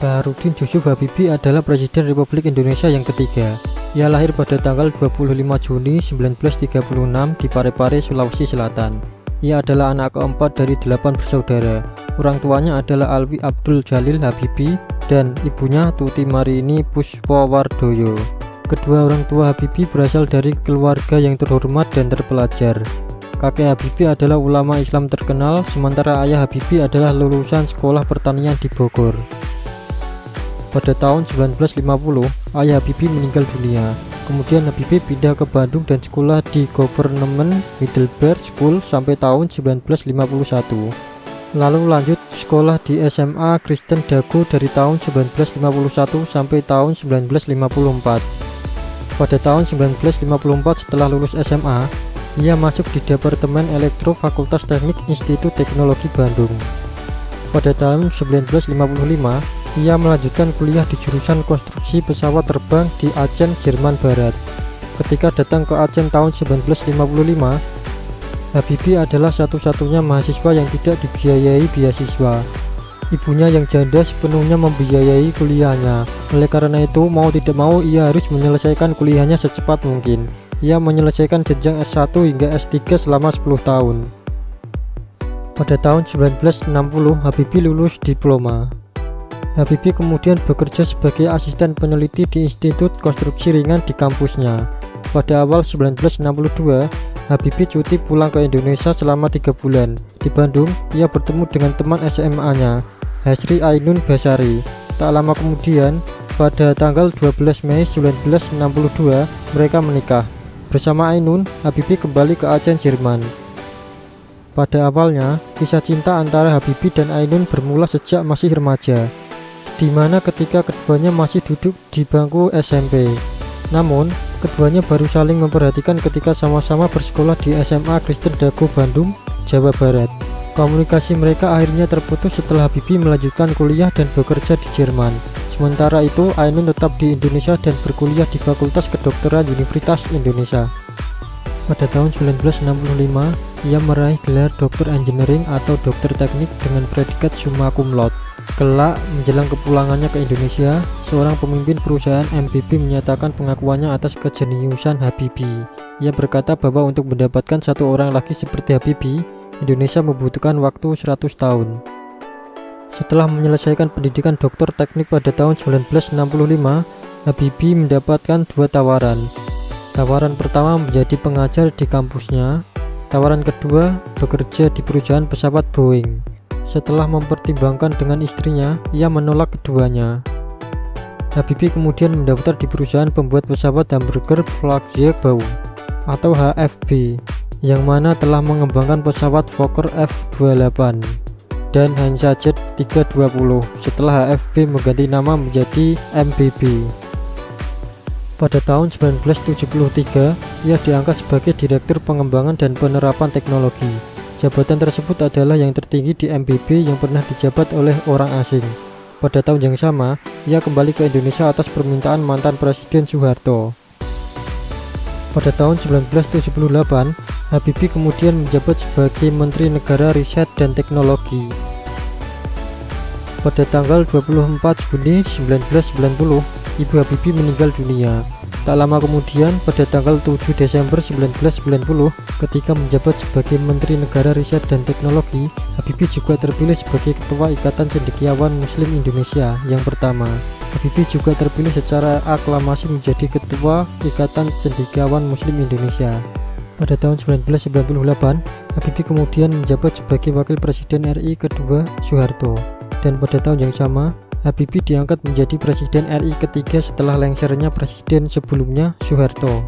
Baharudin Jusuf Habibie adalah Presiden Republik Indonesia yang ketiga. Ia lahir pada tanggal 25 Juni 1936 di Parepare, Sulawesi Selatan. Ia adalah anak keempat dari 8 bersaudara. Orang tuanya adalah Alwi Abdul Jalil Habibie dan ibunya Tuti Marini Puspawardoyo. Kedua orang tua Habibie berasal dari keluarga yang terhormat dan terpelajar. Kakek Habibie adalah ulama Islam terkenal, sementara ayah Habibie adalah lulusan sekolah pertanian di Bogor. Pada tahun 1950, ayah Habibie meninggal dunia. Kemudian Habibie pindah ke Bandung dan sekolah di Government Middlebury School sampai tahun 1951. Lalu lanjut sekolah di SMA Kristen Dago dari tahun 1951 sampai tahun 1954. Pada tahun 1954 setelah lulus SMA, ia masuk di Departemen Elektro Fakultas Teknik Institut Teknologi Bandung. Pada tahun 1955, ia melanjutkan kuliah di jurusan konstruksi pesawat terbang di Aachen, Jerman Barat. Ketika datang ke Aachen tahun 1955, Habibie adalah satu-satunya mahasiswa yang tidak dibiayai beasiswa. Ibunya yang janda sepenuhnya membiayai kuliahnya. Oleh karena itu, mau tidak mau ia harus menyelesaikan kuliahnya secepat mungkin. Ia menyelesaikan jenjang S1 hingga S3 selama 10 tahun. Pada tahun 1960, Habibie lulus diploma. Habibie kemudian bekerja sebagai asisten peneliti di Institut Konstruksi Ringan di kampusnya. Pada awal 1962, Habibie cuti pulang ke Indonesia selama 3 bulan. Di Bandung, ia bertemu dengan teman SMA-nya, Hasri Ainun Basari. Tak lama kemudian, pada tanggal 12 Mei 1962, mereka menikah. Bersama Ainun, Habibie kembali ke Aachen, Jerman. Pada awalnya, kisah cinta antara Habibie dan Ainun bermula sejak masih remaja, di mana ketika keduanya masih duduk di bangku SMP. Namun, keduanya baru saling memperhatikan ketika sama-sama bersekolah di SMA Kristen Dago Bandung, Jawa Barat. Komunikasi mereka akhirnya terputus setelah Habibie melanjutkan kuliah dan bekerja di Jerman. Sementara itu, Ainun tetap di Indonesia dan berkuliah di Fakultas Kedokteran Universitas Indonesia. Pada tahun 1965, ia meraih gelar Doktor Engineering atau Dokter Teknik dengan predikat summa cum laude. Kelak, menjelang kepulangannya ke Indonesia, seorang pemimpin perusahaan MBB menyatakan pengakuannya atas kejeniusan Habibie. Ia berkata bahwa untuk mendapatkan satu orang lagi seperti Habibie, Indonesia membutuhkan waktu 100 tahun. Setelah menyelesaikan pendidikan doktor teknik pada tahun 1965, Habibie mendapatkan 2 tawaran. Tawaran pertama menjadi pengajar di kampusnya, tawaran kedua bekerja di perusahaan pesawat Boeing. Setelah mempertimbangkan dengan istrinya, ia menolak keduanya. Habibie kemudian mendaftar di perusahaan pembuat pesawat hamburger Flugzeugbau atau HFB, yang mana telah mengembangkan pesawat Fokker F-28 dan Hansa Jet 320 setelah HFB mengganti nama menjadi MBB. Pada tahun 1973, ia diangkat sebagai Direktur Pengembangan dan Penerapan Teknologi. Jabatan tersebut adalah yang tertinggi di MBB yang pernah dijabat oleh orang asing. Pada tahun yang sama, ia kembali ke Indonesia atas permintaan mantan Presiden Soeharto. Pada tahun 1978, Habibie kemudian menjabat sebagai Menteri Negara Riset dan Teknologi. Pada tanggal 24 Juni 1990, Ibu Habibie meninggal dunia. Tak lama kemudian, pada tanggal 7 Desember 1990, ketika menjabat sebagai Menteri Negara Riset dan Teknologi, Habibie juga terpilih sebagai Ketua Ikatan Cendekiawan Muslim Indonesia yang pertama. Habibie juga terpilih secara aklamasi menjadi Ketua Ikatan Cendekiawan Muslim Indonesia. Pada tahun 1998, Habibie kemudian menjabat sebagai Wakil Presiden RI kedua Soeharto. Dan pada tahun yang sama, Habibie diangkat menjadi Presiden RI ketiga setelah lengsernya presiden sebelumnya Soeharto.